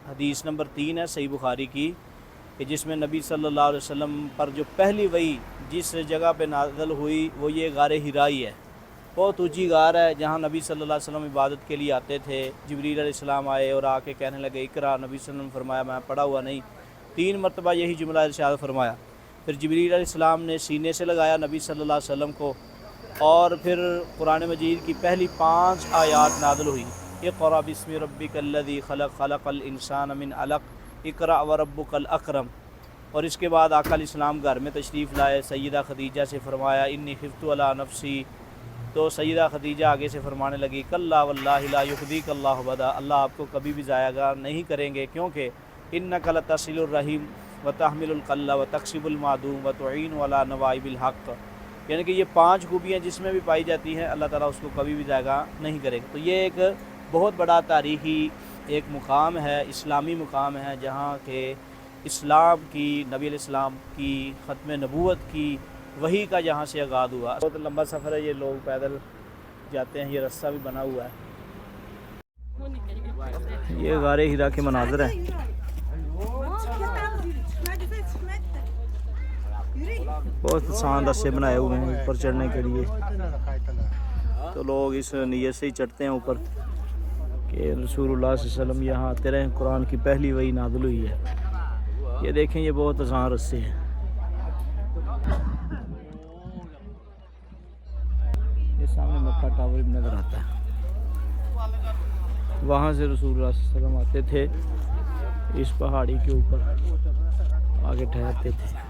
حدیث نمبر 3 ہے صحیح بخاری کی، کہ جس میں نبی صلی اللہ علیہ وسلم پر جو پہلی وحی جس جگہ پہ نازل ہوئی وہ یہ غار حرائی ہے۔ بہت اونچی غار ہے جہاں نبی صلی اللہ علیہ وسلم عبادت کے لیے آتے تھے۔ جبریل علیہ السلام آئے اور آ کے کہنے لگے اقرا، نبی صلی اللہ علیہ وسلم فرمایا میں پڑھا ہوا نہیں، 3 مرتبہ یہی جملہ ارشاد فرمایا۔ پھر جبریل علیہ السلام نے سینے سے لگایا نبی صلی اللہ علیہ وسلم کو، اور پھر قرآن مجید کی پہلی 5 آیات نازل ہوئی۔ اقرا بسم ربک الذی خلق، خلق الانسان من علق، اقرا وربک الاکرم۔ اور اس کے بعد آقا علیہ السلام گھر میں تشریف لائے، سیدہ خدیجہ سے فرمایا انی خفت علی نفسی، تو سیدہ خدیجہ آگے سے فرمانے لگی کلا واللہ لا یخزیک اللہ ابدا، اللہ آپ کو کبھی بھی ضائع نہیں کریں گے، کیونکہ انک لتصل الرحیم وتحمل الکل وتکسب المعدوم وتعین علی نوائب الحق، یعنی کہ یہ 5 خوبیاں جس میں بھی پائی جاتی ہیں اللہ تعالیٰ اس کو کبھی بھی ضائع نہیں کرے گا۔ تو یہ ایک بہت بڑا تاریخی ایک مقام ہے، اسلامی مقام ہے، جہاں کہ اسلام کی، نبی علیہ السلام کی ختم نبوت کی وحی کا یہاں سے آغاز ہوا۔ بہت لمبا سفر ہے، یہ لوگ پیدل جاتے ہیں، یہ رستہ بھی بنا ہوا ہے۔ یہ غار حرا کے مناظر ہیں۔ بہت آسان راستے بنائے ہوئے ہیں اوپر چڑھنے کے لیے، تو لوگ اس نیت سے ہی چڑھتے ہیں اوپر کہ رسول اللہ صلی اللہ علیہ وسلم یہاں آتے رہے، قرآن کی پہلی وحی نازل ہوئی ہے۔ یہ دیکھیں یہ بہت آسان راستے ہیں۔ یہ سامنے مکہ ٹاور بھی نظر آتا ہے، وہاں سے رسول اللہ صلی اللہ علیہ وسلم آتے تھے، اس پہاڑی کے اوپر آگے ٹھہرتے تھے۔